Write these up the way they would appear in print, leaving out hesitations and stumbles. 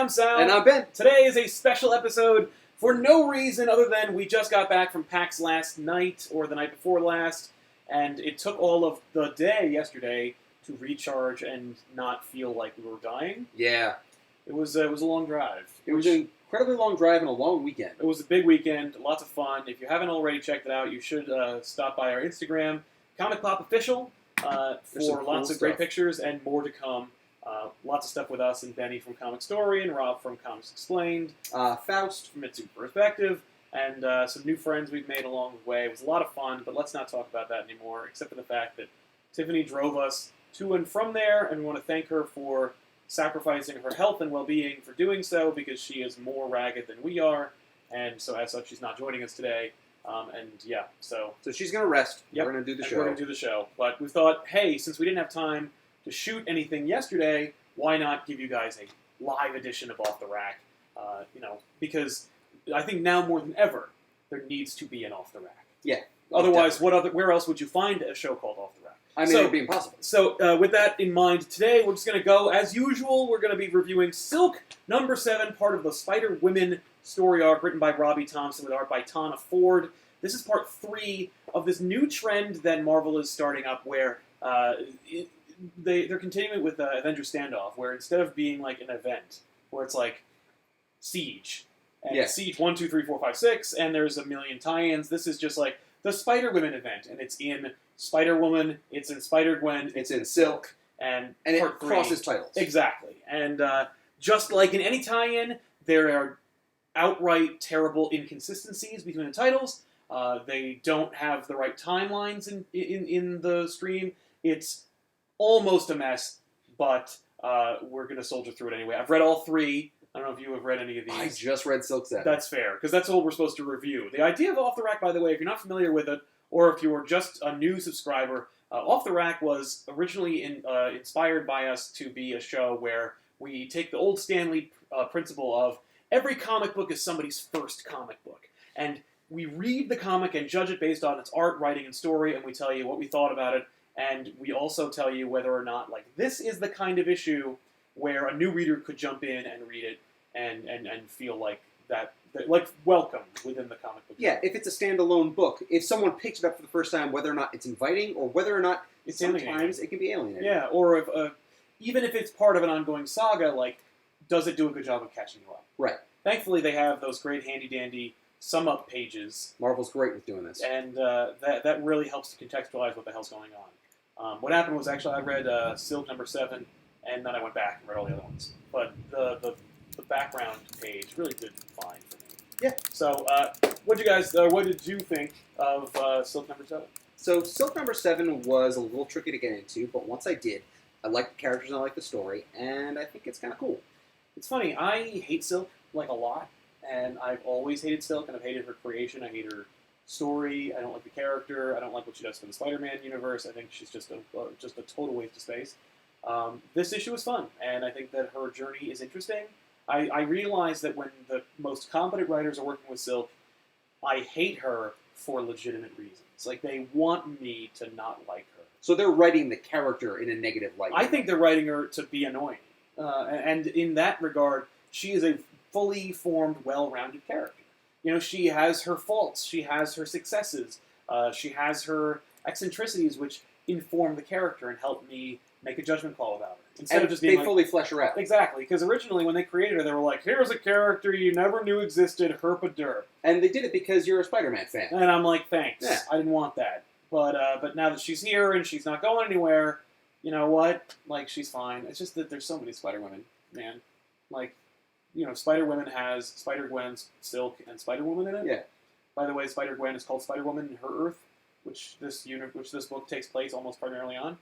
I'm Sal. And I'm Ben. Today is a special episode for no reason other than we just got back from PAX last night, or the night before last, and it took all of the day yesterday to recharge and not feel like we were dying. Yeah. It was a long drive. It was an incredibly long drive and a long weekend. It was a big weekend, lots of fun. If you haven't already checked it out, you should stop by our Instagram, ComicPOP Official, for lots of great pictures and more to come. Lots of stuff with us and Benny from Comic Story and Rob from Comics Explained. Faust from Mitsu Perspective, and some new friends we've made along the way. It was a lot of fun, but let's not talk about that anymore, except for the fact that Tiffany drove us to and from there, and we want to thank her for sacrificing her health and well-being for doing so, because she is more ragged than we are, and so as such, she's not joining us today. So she's going to rest. Yep, we're going to do the show. We're going to do the show. But we thought, hey, since we didn't have time to shoot anything yesterday, why not give you guys a live edition of Off the Rack? Because I think now more than ever, there needs to be an Off the Rack. Yeah. Otherwise, where else would you find a show called Off the Rack? I mean, it would be impossible. So, with that in mind, today we're just going to go, as usual, we're going to be reviewing Silk #7, part of the Spider-Women story arc written by Robbie Thompson with art by Tana Ford. This is part 3 of this new trend that Marvel is starting up where they're continuing with Avengers Standoff, where instead of being like an event, where it's like Siege, and Siege 1, 2, 3, 4, 5, 6, and there's a million tie-ins, this is just like the Spider-Women event, and it's in Spider-Woman, it's in Spider-Gwen, it's in Silk, and it crosses titles. Exactly. And just like in any tie-in, there are outright terrible inconsistencies between the titles. They don't have the right timelines in the stream. It's almost a mess, but we're going to soldier through it anyway. I've read all 3. I don't know if you have read any of these. I just read Silk 7. That's fair, because that's all we're supposed to review. The idea of Off the Rack, by the way, if you're not familiar with it, or if you were just a new subscriber, Off the Rack was originally inspired by us to be a show where we take the old Stan Lee principle of every comic book is somebody's first comic book. And we read the comic and judge it based on its art, writing, and story, and we tell you what we thought about it. And we also tell you whether or not, like, this is the kind of issue where a new reader could jump in and read it and feel like that welcome within the comic book. Yeah, if it's a standalone book, if someone picks it up for the first time, whether or not it's inviting or whether or not sometimes it can be alienating. Yeah, or if even if it's part of an ongoing saga, like, does it do a good job of catching you up? Right. Thankfully, they have those great handy-dandy sum-up pages. Marvel's great with doing this. And that really helps to contextualize what the hell's going on. What happened was, actually, I read Silk #7, and then I went back and read all the other ones. But the background page really did fine for me. Yeah. So, what did you think of Silk #7? So, Silk #7 was a little tricky to get into, but once I did, I liked the characters and I liked the story, and I think it's kind of cool. It's funny, I hate Silk, like, a lot, and I've always hated Silk, and I've hated her creation, I hate her story, I don't like the character, I don't like what she does for the Spider-Man universe, I think she's just a total waste of space. This issue is fun, and I think that her journey is interesting. I realize that when the most competent writers are working with Silk, I hate her for legitimate reasons. Like, they want me to not like her. So they're writing the character in a negative light. I think they're writing her to be annoying. And in that regard, she is a fully formed, well-rounded character. You know, she has her faults, she has her successes, she has her eccentricities, which inform the character and help me make a judgment call about her. Instead of just being fully flesh her out. Exactly, because originally when they created her, they were like, here's a character you never knew existed, herpa-derp. And they did it because you're a Spider-Man fan. And I'm like, thanks, yeah. I didn't want that. But now that she's here and she's not going anywhere, you know what? Like, she's fine. It's just that there's so many Spider-Women, man. Like, you know, Spider-Women has Spider-Gwen, Silk, and Spider-Woman in it. Yeah. By the way, Spider-Gwen is called Spider-Woman in her Earth, which this book takes place almost primarily on.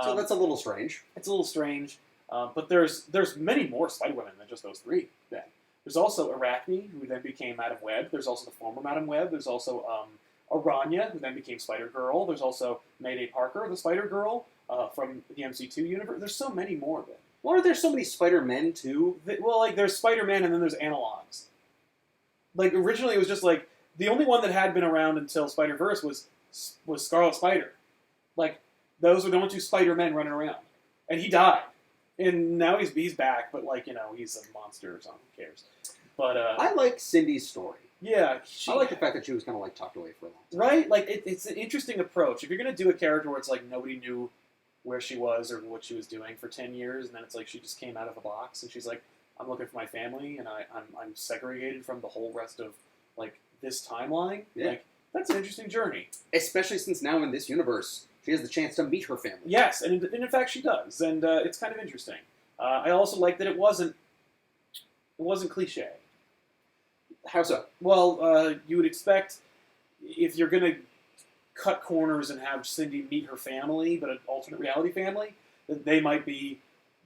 So that's a little strange. It's a little strange, but there's many more Spider-Women than just those 3. Then there's also Arachne, who then became Madam Web. There's also the former Madam Web. There's also Aranya, who then became Spider-Girl. There's also Mayday Parker, the Spider-Girl from the MC2 universe. There's so many more of them. Why are there so many Spider-Men, too? Well, like, there's Spider-Man and then there's analogs. Like, originally it was just, like, the only one that had been around until Spider-Verse was Scarlet Spider. Like, those were the only 2 Spider-Men running around. And he died. And now he's back, but like he's a monster or something. Who cares? But I like Cindy's story. yeah, I like the fact that she was kind of like tucked away for a long time. Right? Like it's an interesting approach. If you're gonna do a character where it's like nobody knew where she was or what she was doing for 10 years, and then it's like she just came out of a box and she's like, I'm looking for my family, and I'm segregated from the whole rest of like this timeline. Yeah. Like that's an interesting journey. Especially since now in this universe, she has the chance to meet her family. Yes, and in fact she does, and it's kind of interesting. I also like that it wasn't cliche. How so? Well, you would expect if you're going to cut corners and have Cindy meet her family, but an alternate reality family, that they might be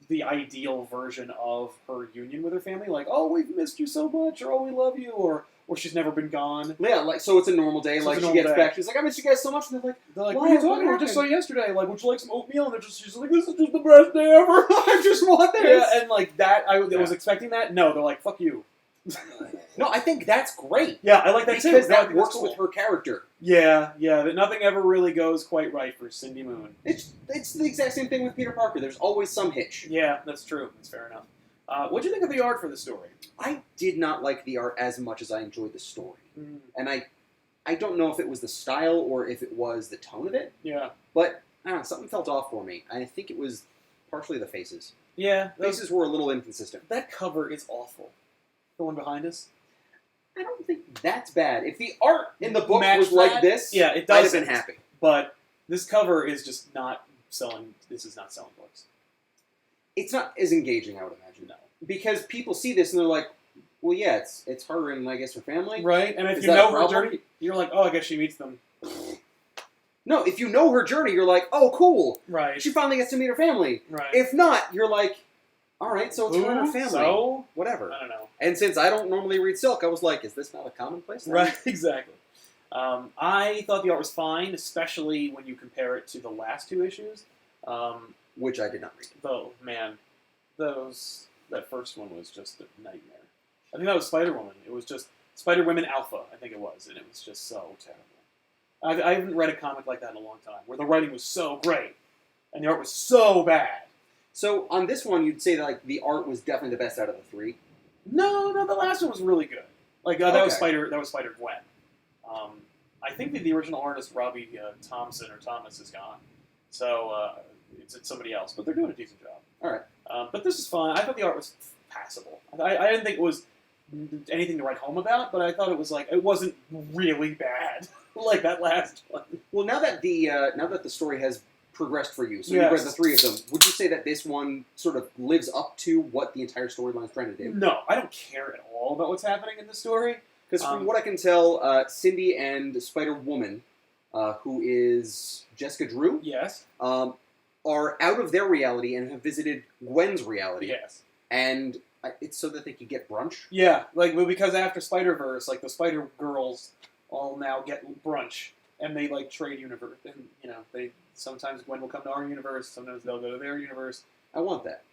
the ideal version of her union with her family. Like, oh, we've missed you so much, or oh, we love you, or she's never been gone. Yeah, like so it's a normal day. So like it's a she normal gets day. back, she's like, I miss you guys so much. And they're like, What are you talking about? I happened? just saw you yesterday. Like, would you like some oatmeal? And she's like, this is just the best day ever. I just want this. Yeah, and like that, I was expecting that. No, they're like, fuck you. No, I think that's great. Yeah, I like that too. Because No, I that think that's works cool. with her character. Yeah, that nothing ever really goes quite right for Cindy Moon. It's the exact same thing with Peter Parker. There's always some hitch. Yeah, that's true. That's fair enough. What do you think of the art for the story? I did not like the art as much as I enjoyed the story. And I don't know if it was the style or if it was the tone of it. Yeah. But, I don't know, something felt off for me. I think it was partially the faces. Yeah. Faces were a little inconsistent. That cover is awful. The one behind us? I don't think that's bad. If the art in the book Match was like that? this, Yeah, it I'd have doesn't. been happy. But this cover is just not selling. This is not selling books. It's not as engaging, I would imagine. No. Because people see this and they're like, well, yeah, it's her and, I guess, her family. Right? And if Is you that know a her problem? journey, you're like, oh, I guess she meets them. No, if you know her journey, you're like, oh, cool. Right. She finally gets to meet her family. Right. If not, you're like, all right, so it's her and her family. So? Whatever. I don't know. And since I don't normally read Silk, I was like, is this not a commonplace thing? Right, exactly. I thought the art was fine, especially when you compare it to the last two issues. Which I did not read. Though, man, that first one was just a nightmare. I think that was Spider-Woman. It was just Spider-Woman Alpha, I think it was, and it was just so terrible. I haven't read a comic like that in a long time, where the writing was so great, and the art was so bad. So on this one, you'd say that like the art was definitely the best out of the three. No, the last one was really good. Like that was Okay. Spider-Gwen. I think that the original artist Robbie Thomas is gone, so it's somebody else. But they're doing a decent job. All right. But this is fun. I thought the art was passable. I didn't think it was anything to write home about, but I thought it was like it wasn't really bad like that last one. Well, now that the story has progressed for you, so Yes. you've read the three of them, would you say that this one sort of lives up to what the entire storyline is trying to do? No, I don't care at all about what's happening in the story. Because from what I can tell, Cindy and Spider-Woman, who is Jessica Drew, Yes. are out of their reality and have visited Gwen's reality. Yes. And it's so that they could get brunch. Yeah, well, because after Spider-Verse, like the Spider-Girls all now get brunch, and they like trade universe, and they sometimes Gwen will come to our universe, sometimes they'll go to their universe. I want that.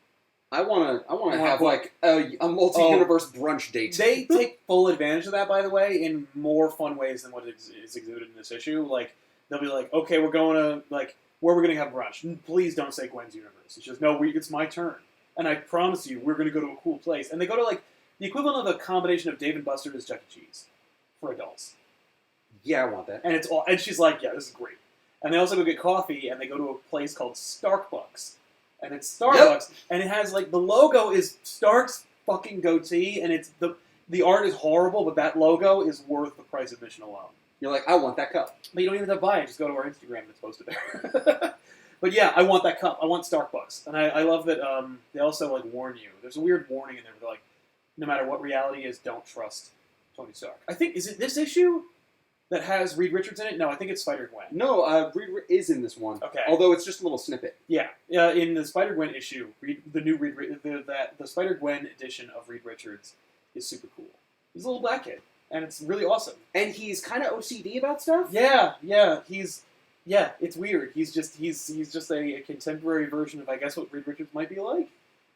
I want to want have what? like a multi-universe brunch date. They take full advantage of that, by the way, in more fun ways than what is exhibited in this issue. Like they'll be like, okay, we're going to like where we're going to have brunch. Please don't say Gwen's universe. It's just no, it's my turn, and I promise you, we're going to go to a cool place. And they go to like the equivalent of a combination of Dave and Buster's Chuck E. Cheese for adults. Yeah, I want that. And it's all, and she's like, yeah, this is great. And they also go get coffee, and they go to a place called Starbucks. And it's Starbucks, and it has, like, the logo is Stark's fucking goatee, and it's, the art is horrible, but that logo is worth the price of admission alone. You're like, I want that cup. But you don't even have to buy it, just go to our Instagram, and it's posted there. But yeah, I want that cup. I want Starbucks. And I love that they also, like, warn you. There's a weird warning in there, where they're like, no matter what reality is, don't trust Tony Stark. I think, is it this issue that has Reed Richards in it? No, I think it's Spider-Gwen. No, Reed is in this one. Okay. Although it's just a little snippet. Yeah. In the Spider-Gwen issue, the Spider-Gwen edition of Reed Richards is super cool. He's a little black kid, and it's really awesome. And he's kind of OCD about stuff? Yeah, it's weird. He's just a contemporary version of, I guess, what Reed Richards might be like.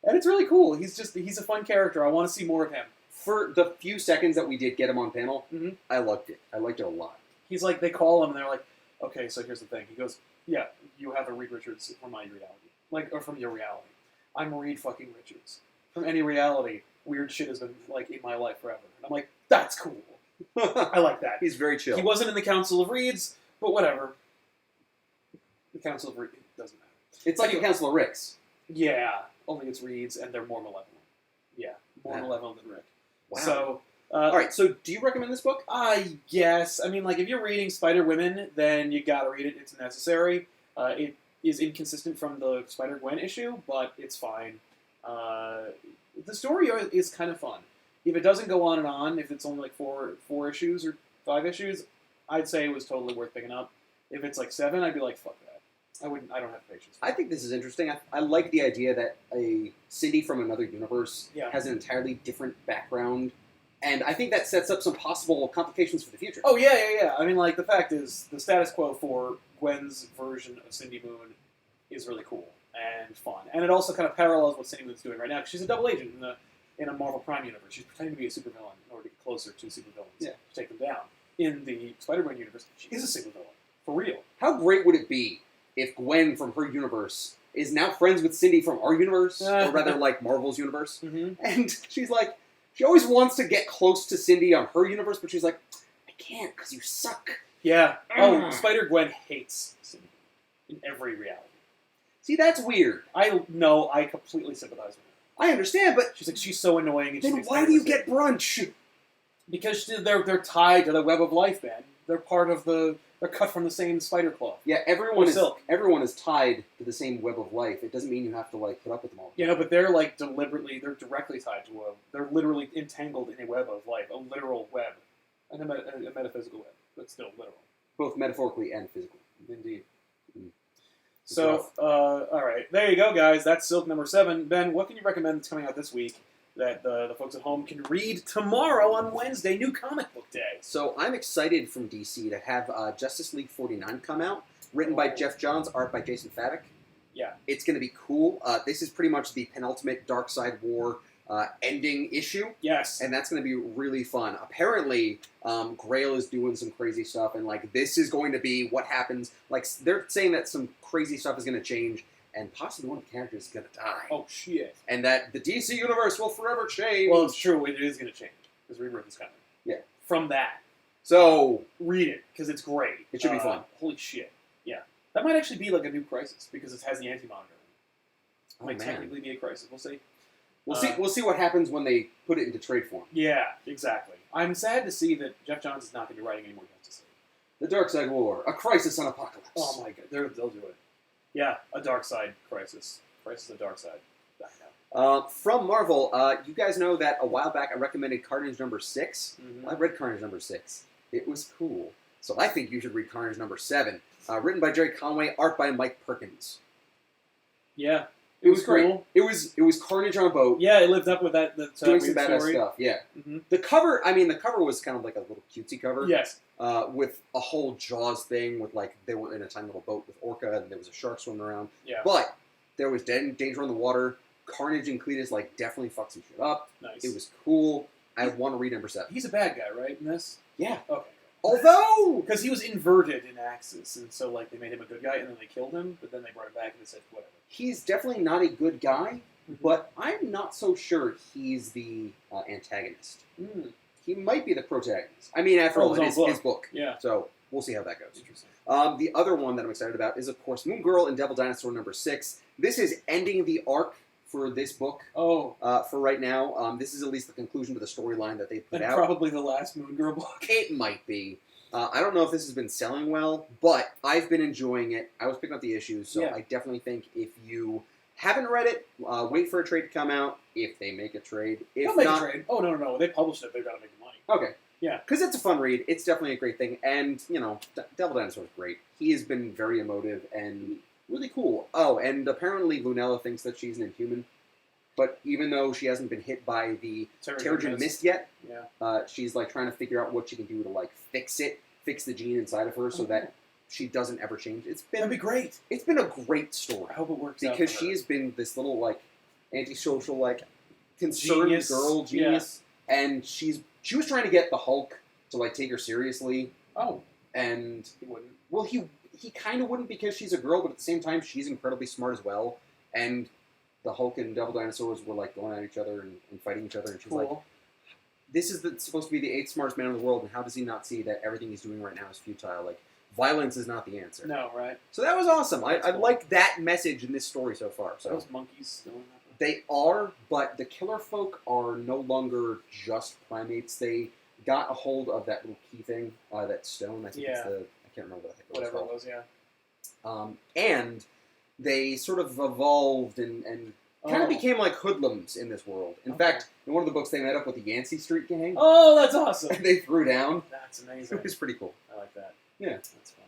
And it's really cool. He's a fun character. I want to see more of him. For the few seconds that we did get him on panel, Mhm. I liked it. I liked it a lot. He's like, they call him, and they're like, okay, so here's the thing. He goes, yeah, you have a Reed Richards from my reality. Or from your reality. I'm Reed fucking Richards. From any reality, weird shit has been like in my life forever. And I'm like, that's cool. I like that. He's very chill. He wasn't in the Council of Reeds, but whatever. The Council of Reeds doesn't matter. It's like a Council of Ricks. Yeah, only it's Reeds, and they're more malevolent. Yeah, more malevolent than Rick. Wow. So, all right. So, do you recommend this book? I guess. I mean, like, if you're reading Spider Women, then you gotta read it. It's necessary. It is inconsistent from the Spider Gwen issue, but it's fine. The story is kind of fun. If it doesn't go on and on, if it's only like four issues or 5 issues, I'd say it was totally worth picking up. If it's like 7, I'd be like, fuck that. I don't have patience for I think this is interesting. I like the idea that a Cindy from another universe Yeah. has an entirely different background, and I think that sets up some possible complications for the future. Oh, yeah. I mean, like, the fact is, the status quo for Gwen's version of Cindy Moon is really cool and fun. And it also kind of parallels what Cindy Moon's doing right now, because she's a double agent in a Marvel Prime universe. She's pretending to be a supervillain in order to get closer to supervillains to take them down. In the Spider-Man universe, she is a supervillain. For real. How great would it be if Gwen from her universe is now friends with Cindy from our universe, or rather, like, Marvel's universe? Mm-hmm. And she's like, she always wants to get close to Cindy on her universe, but she's like, I can't, because you suck. Yeah. Oh, Spider-Gwen hates Cindy in every reality. See, that's weird. I completely sympathize with her. I understand, but She's like, she's so annoying. And then why do you get brunch? Because they're tied to the web of life, man. They're part of they're cut from the same spider cloth. Yeah, everyone silk. everyone is tied to the same web of life. It doesn't mean you have to, like, put up with them all. You know, but they're like they're directly tied to they're literally entangled in a web of life, a literal web, and a metaphysical web, but still literal. Both metaphorically and physically. Indeed. Mm. So, all right, there you go, guys. That's Silk number 7. Ben, what can you recommend that's coming out this week that the folks at home can read tomorrow on Wednesday, New Comic Book Day? So I'm excited from DC to have Justice League 49 come out, written by Jeff Johns, art by Jason Faddock. Yeah. It's going to be cool. This is pretty much the penultimate Darkseid War ending issue. Yes. And that's going to be really fun. Apparently, Grail is doing some crazy stuff, and, like, this is going to be what happens. Like, they're saying that some crazy stuff is going to change, and possibly one of the characters is going to die. Oh, shit. And that the DC universe will forever change. Well, it's true. It is going to change because Rebirth is coming. Yeah. From that, So read it because it's great. It should be fun. Holy shit. Yeah. That might actually be like a new Crisis because it has the Anti-Monitor. It might technically be a Crisis. We'll see. We'll see what happens when they put it into trade form. Yeah, exactly. I'm sad to see that Jeff Johns is not going to be writing any more Justice League. The Darkseid War, a crisis on Apocalypse. Oh my god, they'll do it. Yeah, a Darkseid Crisis. Crisis of Darkseid. From Marvel, you guys know that a while back I recommended Carnage number 6. Mm-hmm. I read Carnage number 6. It was cool. So I think you should read Carnage number 7. Written by Jerry Conway, art by Mike Perkins. Yeah. It was great. Cool. It was Carnage on a boat. Yeah, it lived up with that doing some weird badass story. stuff. Yeah. Mm-hmm. The cover was kind of like a little cutesy cover. Yes. With a whole Jaws thing with, like, they were in a tiny little boat with Orca and there was a shark swimming around. Yeah. But there was danger on the water. Carnage and Cletus, like, definitely fucked some shit up. Nice. It was cool. I want to read number 7. He's a bad guy, right, in this? Yeah. Okay. Although, Because he was inverted in Axis, and so, like, they made him a good guy, and then they killed him, but then they brought him back and they said, whatever. he's definitely not a good guy, Mm-hmm. but I'm not so sure he's the antagonist. Mm. He might be the protagonist. I mean, after all, it is his book. Yeah. So we'll see how that goes. Interesting. The other one that I'm excited about is, of course, Moon Girl and Devil Dinosaur number 6. This is ending the arc for this book. Oh. For right now. This is at least the conclusion to the storyline that they put And out. probably the last Moon Girl book. It might be. I don't know if this has been selling well, but I've been enjoying it. I was picking up the issues, so Yeah. I definitely think if you haven't read it, wait for a trade to come out, if they make a trade. If They'll make not, a trade. Oh, no. They published it. They've got to make the money. okay. Yeah. Because it's a fun read. It's definitely a great thing. And, you know, Devil Dinosaur is great. He has been very emotive and really cool. Oh, and apparently Lunella thinks that she's an Inhuman. But even though she hasn't been hit by the Terrigen Mist yet, Yeah. she's, like, trying to figure out what she can do to, like, fix the gene inside of her so that she doesn't ever change. That'd be great. It's been a great story. I hope it works out Because for her. she's been this little, like, antisocial, like, concerned Genius. girl genius. Yeah. And she was trying to get the Hulk to, like, take her seriously. Oh. And He wouldn't. well, he kind of wouldn't because she's a girl, but at the same time, she's incredibly smart as well. And the Hulk and Devil Dinosaurs were like going at each other and fighting each other, and she's like, this is supposed to be the 8th smartest man in the world, and how does he not see that everything he's doing right now is futile? Like, violence is not the answer. No, right? So that was awesome. I Cool. like that message in this story so far. So Those monkeys still in that? they are, but the killer folk are no longer just primates. They got a hold of that little key thing, that stone. I think it's the, I can't remember what the heck it was Whatever called. it was, yeah. And they sort of evolved and kind of Oh. became like hoodlums in this world. In fact, in one of the books, they met up with the Yancey Street Gang. Oh, that's awesome. And they threw down. That's amazing. It was pretty cool. I like that. Yeah. That's fun.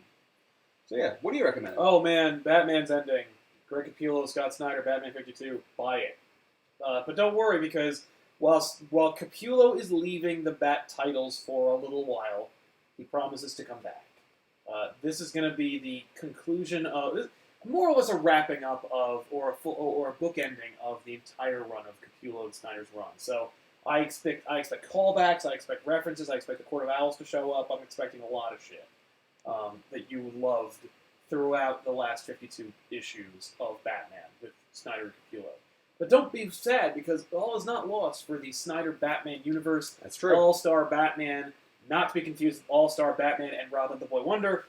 So yeah, what do you recommend? Oh man, Batman's ending. Greg Capullo, Scott Snyder, Batman 52. Buy it. But don't worry, because while Capullo is leaving the Bat titles for a little while, he promises to come back. This is going to be the conclusion of, more or less a wrapping up of, or a bookending of the entire run of Capullo and Snyder's run. So I expect callbacks, I expect references, I expect the Court of Owls to show up. I'm expecting a lot of shit that you loved throughout the last 52 issues of Batman with Snyder and Capullo. But don't be sad, because all is not lost for the Snyder Batman universe. That's true. All-Star Batman, not to be confused with All-Star Batman and Robin the Boy Wonder,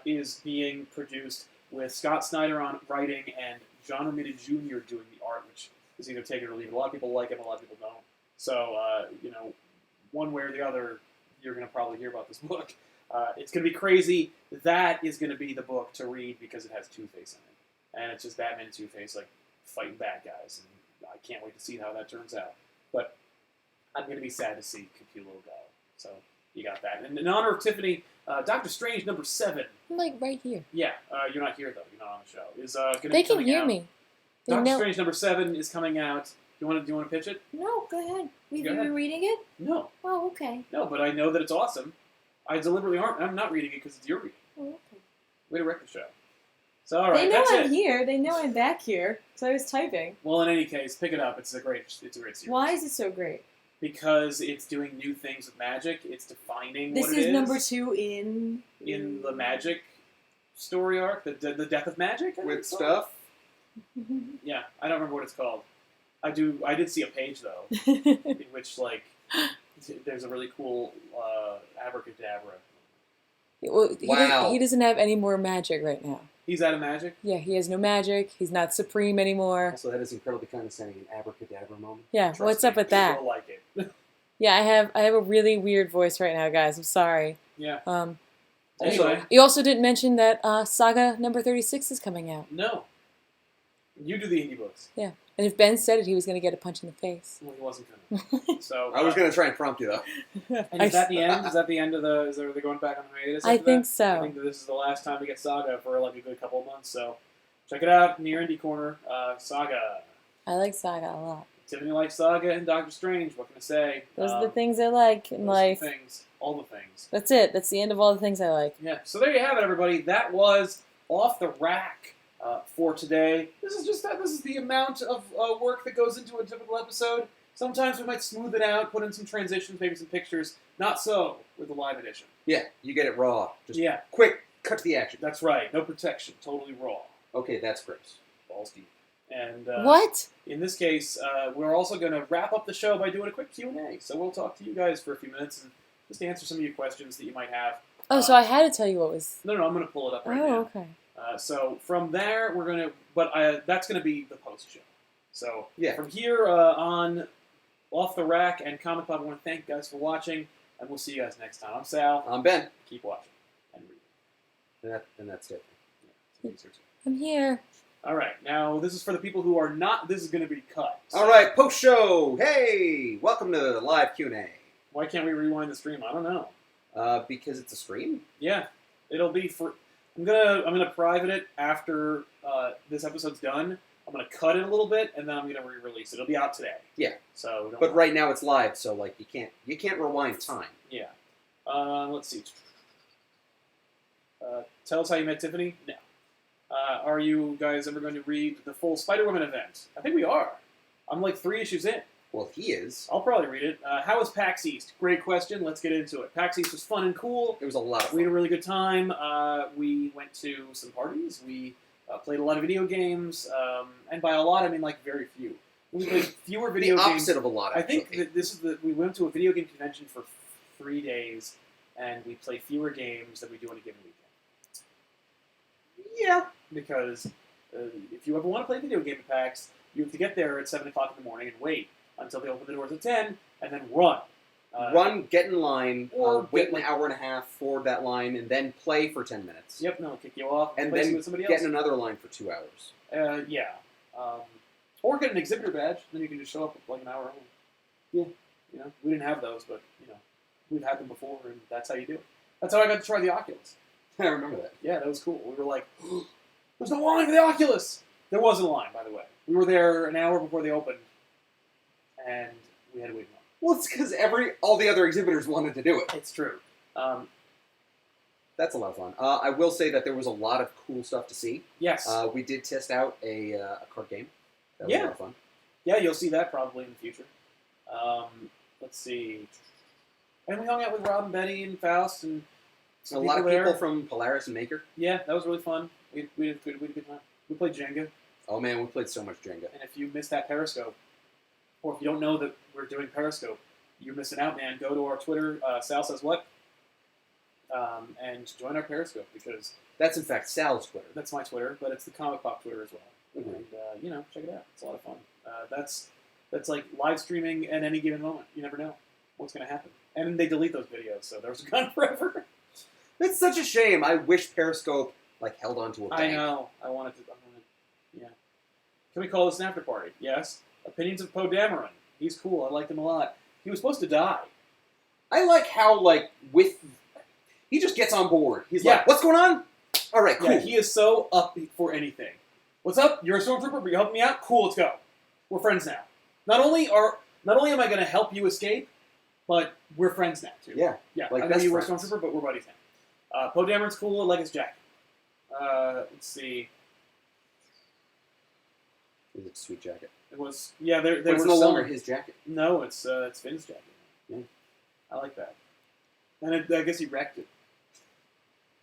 is being produced with Scott Snyder on writing and John Romita Jr. doing the art, which is either take it or leave it. A lot of people like him, a lot of people don't. So, one way or the other, you're going to probably hear about this book. It's going to be crazy. That is going to be the book to read because it has Two-Face in it. And it's just Batman and Two-Face, like, fighting bad guys. And I can't wait to see how that turns out. But I'm going to be sad to see Capullo go. So, you got that. And in honor of Tiffany, Doctor Strange number 7. I'm like right here. Yeah, you're not here, though. You're not on the show. Is going to They be can coming hear out. me. They Doctor know. Strange number 7 is coming out. Do you want to pitch it? No, go ahead. Have Go you ahead. been reading it? No. Oh, okay. No, but I know that it's awesome. I deliberately aren't. I'm not reading it because it's your reading. Oh, okay. Way to wreck the show. So, all right, They know that's I'm it. here. They know I'm back here. So I was typing. Well, in any case, pick it up. It's a great series. Why is it so great? Because it's doing new things with magic. It's defining This what it is is. number 2 in In the magic story arc, the death of magic, I think With it's called. stuff. Yeah, I don't remember what it's called. I did see a page though, in which like there's a really cool abracadabra. Well, Wow. he doesn't have any more magic right now. He's out of magic. Yeah, he has no magic. He's not supreme anymore. Also, that is incredibly condescending. An abracadabra moment. Yeah, Trust what's me, up with that? You'll like it. Yeah, I have a really weird voice right now, guys. I'm sorry. Yeah. Anyway, you also didn't mention that Saga number 36 is coming out. No. You do the indie books. Yeah, and if Ben said it, he was going to get a punch in the face. Well, he wasn't gonna. So I was going to try and prompt you, though. And is that the end? Is that the end of the? Are they going back on hiatus? I after think that? so. I think that this is the last time we get Saga for like a good couple of months. So check it out in your indie corner. Saga. I like Saga a lot. Tiffany likes Saga and Doctor Strange. What can I say? Those are the things I like in those are the life. things. All the things. That's it. That's the end of all the things I like. Yeah. So there you have it, everybody. That was Off the Rack for today. This is the amount of work that goes into a typical episode. Sometimes we might smooth it out, put in some transitions, maybe some pictures. Not so with the live edition. Yeah, you get it raw. Just Yeah, quick, cut to the action. that's right. No protection. Totally raw. Okay, that's gross. Balls deep. And What? in this case, we're also going to wrap up the show by doing a quick Q&A. So we'll talk to you guys for a few minutes and just answer some of your questions that you might have. Oh, so I had to tell you what was... No, I'm going to pull it up right Oh, now. okay. So from there, we're going to... But that's going to be the post-show. So Yeah. from here on Off the Rack and ComicPOP, I want to thank you guys for watching, and we'll see you guys next time. I'm Sal. I'm Ben. Keep watching and reading. And that's it. Yeah. I'm here. All right. Now, this is for the people who are not... This is going to be cut. So All right, post show. Hey, welcome to the live Q&A. why can't we rewind the stream? I don't know. Because it's a stream. Yeah, it'll be for. I'm gonna private it after this episode's done. I'm gonna cut it a little bit and then I'm gonna re-release it. It'll be out today. Yeah. So, don't But worry. right now it's live, so like you can't rewind time. Yeah. Let's see. Tell us how you met Tiffany. No. Are you guys ever going to read the full Spider-Woman event? I think we are. I'm like 3 issues in. Well, he is. I'll probably read it. How was PAX East? Great question. Let's get into it. PAX East was fun and cool. It was a lot of We had a fun. really good time. We went to some parties. We played a lot of video games, and by a lot I mean like very few. We played fewer The video games. opposite of a lot, I actually. think that this is we went to a video game convention for 3 days, and we play fewer games than we do on a given weekend. Yeah. Because if you ever want to play video game at PAX, you have to get there at 7 o'clock in the morning and wait until they open the doors at 10, and then run. Get in line, or wait get, like, an hour and a half for that line, and then play for 10 minutes. Yep, no, kick you off, And play then with somebody get else. in another line for 2 hours. Yeah. Or get an exhibitor badge, then you can just show up like an hour early. Yeah. You know, we didn't have those, but, you know, we've had them before, and that's how you do it. That's how I got to try the Oculus. I remember that. Yeah, that was cool. We were like, there's no line for the Oculus! There was a line, by the way. We were there an hour before they opened, and we had to wait in line. Well, it's because all the other exhibitors wanted to do it. It's true. That's a lot of fun. I will say that there was a lot of cool stuff to see. Yes. We did test out a card game. That was a lot of fun. Yeah, you'll see that probably in the future. Let's see. And we hung out with Rob and Betty and Faust and A lot of there. people from Polaris and Maker. Yeah, that was really fun. We had a good time. We played Jenga, Oh man, we played so much Jenga. and if you missed that Periscope, or if you don't know that we're doing Periscope, you're missing out, man. Go to our Twitter, Sal Says What, and join our Periscope, because That's in fact Sal's Twitter. that's my Twitter, but it's the ComicPOP Twitter as well. Mhm. And, you know, check it out. It's a lot of fun. That's like live streaming at any given moment. You never know what's going to happen. And then they delete those videos, so there's gone forever. It's such a shame. I wish Periscope held onto a bank. I know. I wanted. Yeah. Can we call this an after party? Yes. Opinions of Poe Dameron. He's cool. I liked him a lot. He was supposed to die. I like how he just gets on board. He's Yeah. like, "What's going on? All right, cool." Yeah, he is so up for anything. What's up? You're a stormtrooper, but you're helping me out? Cool, let's go. We're friends now. Not only am I going to help you escape, but we're friends now, too. Yeah. Yeah, Like I know best you were a friends. stormtrooper, but we're buddies now. Poe Dameron's cool. I like his jacket. Let's see. It's a sweet jacket. It was, yeah, they But it's were no selling- longer his jacket. No, it's Finn's jacket. Yeah. I like that. And I guess he wrecked it.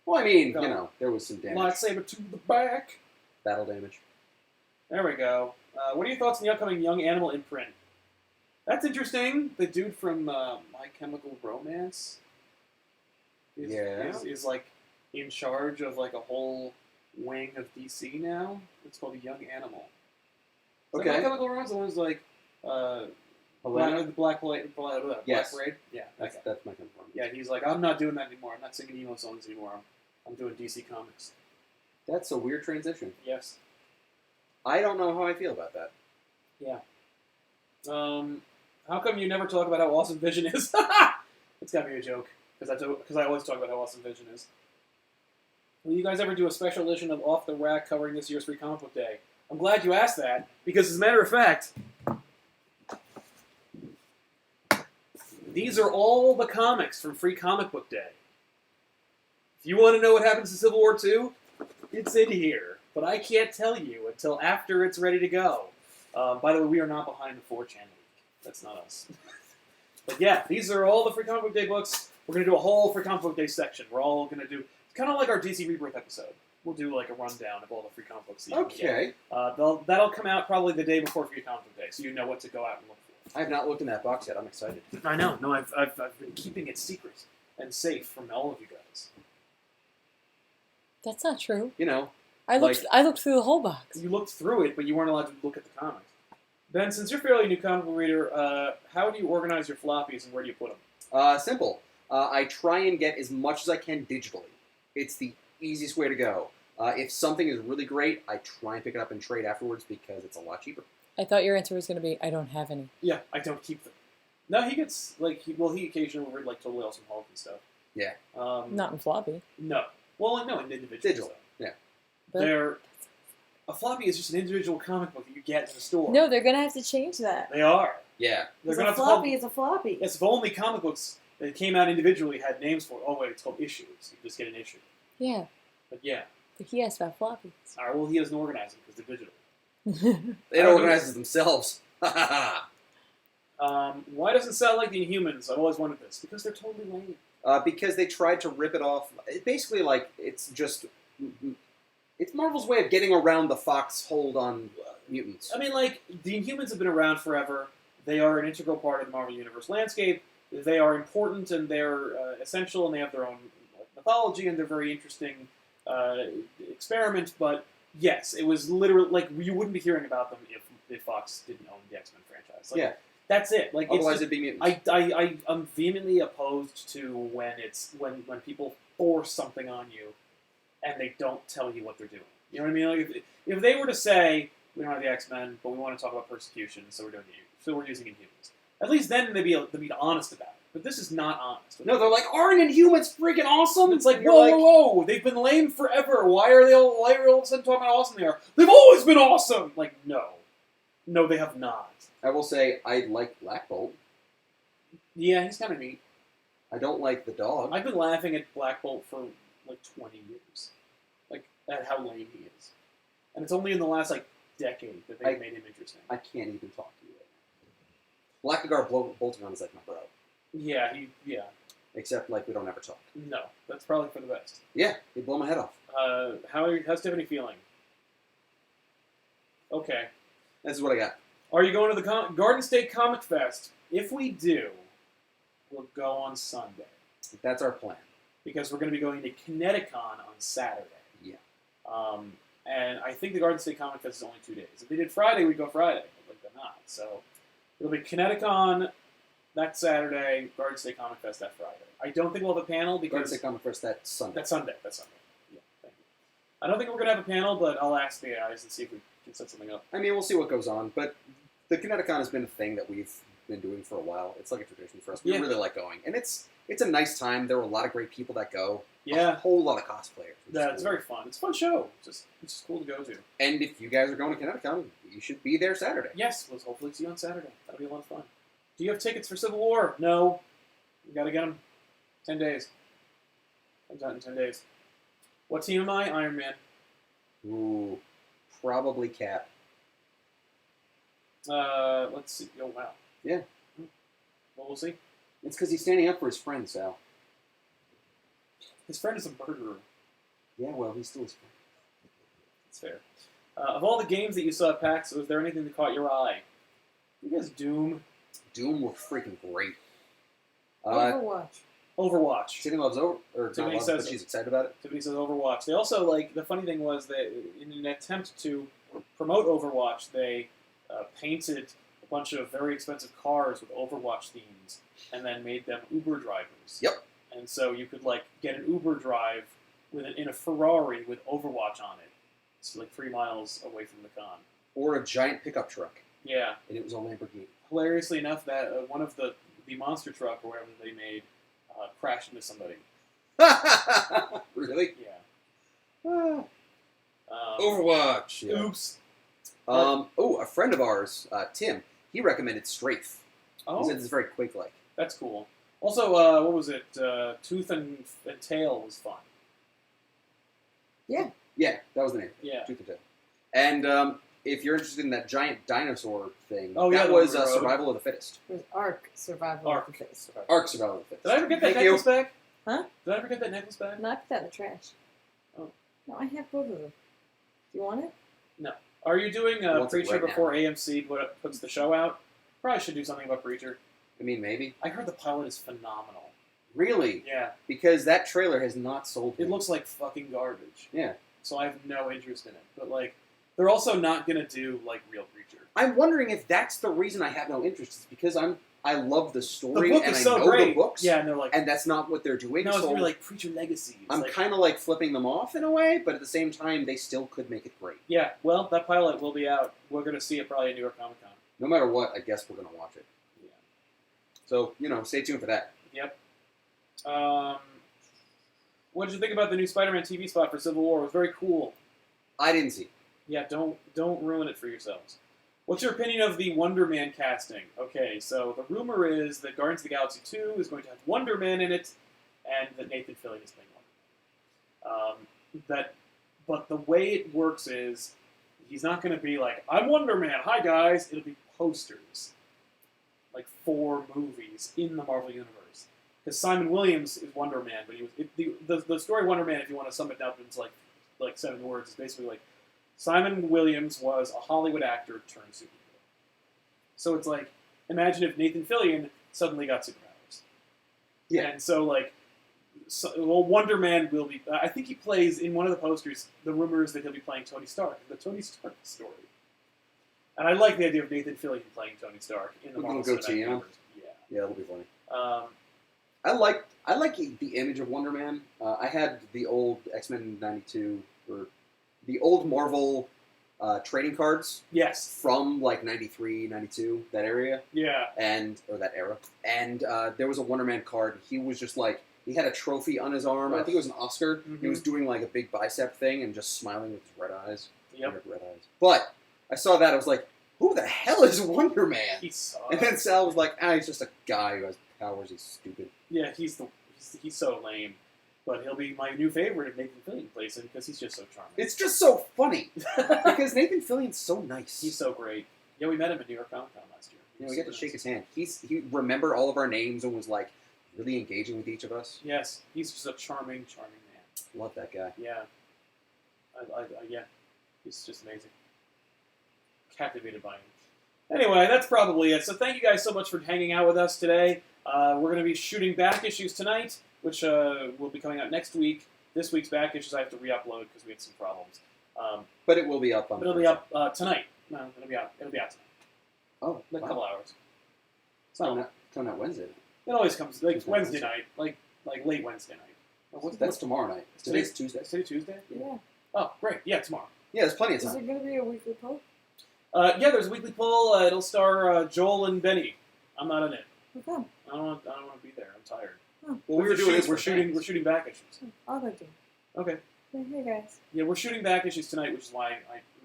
Well, I mean, No. there was some damage. Lightsaber to the back. Battle damage. There we go. What are your thoughts on the upcoming Young Animal imprint? That's interesting. The dude from My Chemical Romance is like in charge of like a whole wing of DC now. It's called Young Animal. Is that My Okay. Chemical Romance, the one's like Helena? Black Yes. Parade. Yeah, That's, okay. that's my confirmation. Yeah, he's like, I'm not doing that anymore. I'm not singing emo songs anymore. I'm doing DC Comics. That's a weird transition. Yes. I don't know how I feel about that. Yeah. How come you never talk about how awesome Vision is? It's got to be a joke, because I always talk about how awesome Vision is. Will you guys ever do a special edition of Off the Rack covering this year's Free Comic Book Day? I'm glad you asked that, because as a matter of fact, these are all the comics from Free Comic Book Day. If you want to know what happens in Civil War II, it's in here. But I can't tell you until after it's ready to go. By the way, we are not behind the 4chan week. That's not us. But yeah, these are all the Free Comic Book Day books. We're going to do a whole Free Comic Book Day section. We're all going to do, kind of like our DC Rebirth episode. We'll do like a rundown of all the free comic books that you can get. Okay. That'll come out probably the day before Free Comic Book Day, so you know what to go out and look for. I have not looked in that box yet. I'm excited. I know. No, I've been keeping it secret and safe from all of you guys. That's not true. Like- I looked through the whole box. You looked through it, but you weren't allowed to look at the comics. Ben, since you're a fairly new comic book reader, how do you organize your floppies and where do you put them? Simple. I try and get as much as I can digitally. It's the easiest way to go. If something is really great, I try and pick it up and trade afterwards because it's a lot cheaper. I thought your answer was going to be, I don't have any. Yeah, I don't keep them. No, he gets, he occasionally will read, Totally Awesome Hulk and stuff. Yeah. Not in floppy. No. Well, no, in individual Digital. stuff. Yeah. But- A floppy is just an individual comic book that you get in the store. No, they're gonna have to change that. They are. Yeah. They're Because gonna a have to floppy call, is a floppy. yes, if only comic books that came out individually had names for it. Oh, wait, it's called issues. You just get an issue. Yeah, But yeah. but he asked about floppies. All right, well, he doesn't organize them because they're digital. It organizes themselves. Why doesn't it sound like the Inhumans? I've always wondered this. Because they're totally lame. Because they tried to rip it off. Basically, it's just It's Marvel's way of getting around the Fox hold on mutants. I mean, like, the Inhumans have been around forever. They are an integral part of the Marvel Universe landscape. They are important and they're essential, and they have their own mythology, and they're very interesting experiment. But yes, it was literally like you wouldn't be hearing about them if Fox didn't own the X-Men franchise. Like, Yeah. That's it. Like, Otherwise, it'd be mutants. I'm vehemently opposed to when people force something on you and they don't tell you what they're doing. You know what I mean? Like if they were to say we don't have the X-Men, but we want to talk about persecution, so we're using Inhumans. At least then they'd be honest about it. But this is not honest. No, they're like, aren't Inhumans freaking awesome? It's like, whoa! They've been lame forever. Why are all of a sudden talking about how awesome they are? They've always been awesome. Like, no, they have not. I will say I like Black Bolt. Yeah, he's kind of neat. I don't like the dog. I've been laughing at Black Bolt for like 20 years, like at how lame he is, and it's only in the last like decade that they made him interesting. I can't even talk to you right now. Blackguard Bolton is like my bro. Yeah, Except like we don't ever talk. No, that's probably for the best. Yeah, he'd blow my head off. How's Tiffany feeling? Okay. This is what I got. Are you going to the Garden State Comic Fest? If we do, we'll go on Sunday. That's our plan. Because we're going to be going to Kineticon on Saturday. Yeah. And I think the Garden State Comic Fest is only 2 days. If they did Friday, we'd go Friday. But they're not. So it'll be Kineticon that Saturday, Garden State Comic Fest that Friday. I don't think we'll have a panel because... Garden State Comic Fest that Sunday. That's Sunday. Yeah, thank you. I don't think we're going to have a panel, but I'll ask the guys and see if we can set something up. I mean, we'll see what goes on, but the Kineticon has been a thing that we've been doing for a while. It's like a tradition for us. We really like going. And it's a nice time. There were a lot of great people that go. Yeah. A whole lot of cosplayers. Yeah, it's very fun. It's a fun show. It's just cool to go to. And if you guys are going to Kineticon, you should be there Saturday. Yes, we'll hopefully see you on Saturday. That'll be a lot of fun. Do you have tickets for Civil War? No. We gotta get them. 10 days. Comes out in 10 days. What team am I? Iron Man. Ooh, probably Cap. Let's see. Oh, wow. Yeah. Well, we'll see. It's because he's standing up for his friend, Sal. His friend is a murderer. Yeah, well, he's still his friend. That's fair. Of all the games that you saw at PAX, was there anything that caught your eye? You guys, Doom. Doom was freaking great. Overwatch. Tiffany loves Tiffany says but she's excited about it. Tiffany says Overwatch. They also, the funny thing was that in an attempt to promote Overwatch, they painted a bunch of very expensive cars with Overwatch themes and then made them Uber drivers. Yep. And so you could, get an Uber drive in a Ferrari with Overwatch on it. It's 3 miles away from the con. Or a giant pickup truck. Yeah. And it was a Lamborghini. Hilariously enough, that one of the monster truck or whatever they made crashed into somebody. Really? Yeah. Overwatch. Yeah. Oops. A friend of ours, Tim, he recommended Strafe. Oh. He said it's very Quake-like. That's cool. Also, what was it? Tooth and Tail was fun. Yeah. Yeah, that was the name. Yeah. Tooth and Tail. And if you're interested in that giant dinosaur thing, that was one we rode. Survival of the Fittest. It was Ark Survival of the Fittest. Ark Survival of the Fittest. Did I ever get that Thank you. necklace back? Huh? Did I ever get that necklace back? No, I put that in the trash. Oh. No, I have both of them. Do you want it? No. Are you doing Wants it Preacher right now. before AMC puts the show out? Probably should do something about Preacher. I mean, maybe. I heard the pilot is phenomenal. Really? Yeah. Because that trailer has not sold me. It looks like fucking garbage. Yeah. So I have no interest in it. But, they're also not going to do, real Preacher. I'm wondering if that's the reason I have no interest. Is because I love the story The book and is I so know great. the books. Yeah, and they're and that's not what they're doing. no, it's so going to be Preacher Legacy. I'm kind of flipping them off in a way, but at the same time, they still could make it great. Yeah, well, that pilot will be out. We're going to see it probably at New York Comic Con. No matter what, I guess we're going to watch it. Yeah. So, stay tuned for that. Yep. What did you think about the new Spider-Man TV spot for Civil War? It was very cool. I didn't see it. Yeah, don't ruin it for yourselves. What's your opinion of the Wonder Man casting? Okay, so the rumor is that Guardians of the Galaxy 2 is going to have Wonder Man in it, and that Nathan Fillion is playing Wonder Man. But the way it works is he's not going to be I'm Wonder Man, hi guys. It'll be posters, 4 movies in the Marvel Universe. Because Simon Williams is Wonder Man, but he was the story Wonder Man. If you want to sum it up, it's like 7 words. It's basically like Simon Williams was a Hollywood actor turned superhero. So it's like, imagine if Nathan Fillion suddenly got superpowers. Yeah. And so like, Wonder Man will be. I think he plays in one of the posters. The rumor is that he'll be playing Tony Stark in the Tony Stark story. And I like the idea of Nathan Fillion playing Tony Stark in the Marvel Cinematic Universe. Yeah, that'll be funny. Yeah. I like the image of Wonder Man. I had the old X-Men '92 or the old Marvel trading cards Yes. from like '93, '92, that area. Yeah. Or that era. And there was a Wonder Man card. He was just like, he had a trophy on his arm. I think it was an Oscar. Mm-hmm. He was doing like a big bicep thing and just smiling with his red eyes. Yep. Red eyes. But I saw that. I was like, who the hell is Wonder Man? He sucks. And then Sal was like, he's just a guy who has powers. He's stupid. Yeah, he's so lame. But he'll be my new favorite if Nathan Fillion plays him because he's just so charming. It's just so funny. Because Nathan Fillion's so nice. He's so great. Yeah, we met him at New York Comic Con last year. You know, we got to shake his hand. He remembered all of our names and was like really engaging with each of us. Yes, he's just a charming, charming man. Love that guy. Yeah. Yeah. He's just amazing. Captivated by him. Anyway, that's probably it. So thank you guys so much for hanging out with us today. We're going to be shooting back issues tonight, which will be coming out next week. This week's back issues I have to re-upload because we had some problems. But it will be up on. But it'll be up tonight. No, it'll be out tonight. Oh, Like a couple hours. It's not coming out Wednesday. It always comes like Tuesday, Wednesday Wednesday. night, like late Wednesday night. That's tomorrow night. Today's Tuesday. Is today Tuesday? Yeah. Oh, great. Yeah, tomorrow. Yeah, there's plenty of Is time. there going to be a weekly poll? Yeah, there's a weekly poll. It'll star Joel and Benny. I'm not in it. Okay. I don't want to be there. I'm tired. Oh. Well, we were doing this. We're shooting back issues. I'll go do. Okay. Hey guys. Yeah, we're shooting back issues tonight, which is why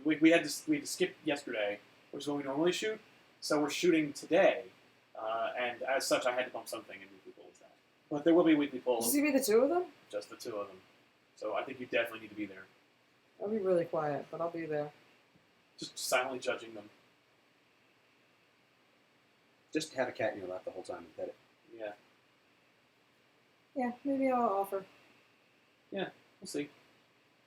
we had to skip yesterday, which is when we normally shoot. So we're shooting today, and as such, I had to bump something in weekly polls that. But there will be weekly polls. Just be the two of them? Just the two of them. So I think you definitely need to be there. I'll be really quiet, but I'll be there. Just silently judging them. Just have a cat in your lap the whole time and pet it. Yeah. Yeah, maybe I'll offer. We'll see.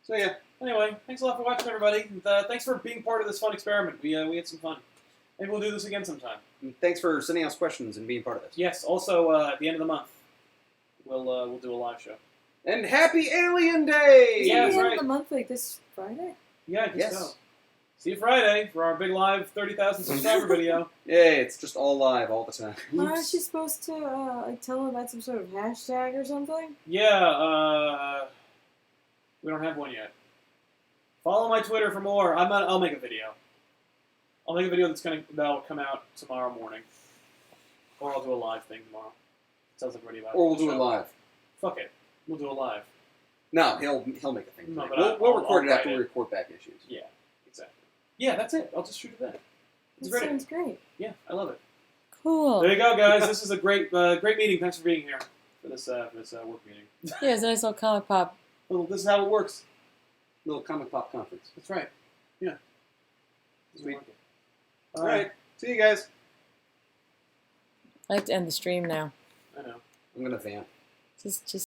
So yeah. Anyway, thanks a lot for watching, everybody. And, thanks for being part of this fun experiment. We had some fun. Maybe we'll do this again sometime. And thanks for sending us questions and being part of this. Yes. Also, at the end of the month, we'll do a live show. And happy Alien Day! Is Yeah, it the that's end right. of the month, like this Friday? Yeah, I guess Yes. so. See you Friday for our big live 30,000 subscriber video. Yay, it's just all live all the time. Aren't you supposed to like tell them about some sort of hashtag or something? Yeah. We don't have one yet. Follow my Twitter for more. I'll make a video. I'll make a video that'll come out tomorrow morning, or I'll do a live thing tomorrow. Sounds like ready about it. Or we'll do it live. Fuck it. We'll do it live. No, he'll make a thing. No, tonight. but we'll I'll record it write after we it. record back issues. Yeah, exactly. Yeah, that's it. I'll just shoot it then. It's That great. sounds great. Yeah, I love it. Cool. There you go, guys. This is a great meeting. Thanks for being here for this work meeting. Yeah, it's a nice little comic pop. Well, this is how it works. Little Comic Pop conference. That's right. Yeah. Sweet. All right. See you guys. I like to end the stream now. I know. I'm gonna vamp. Just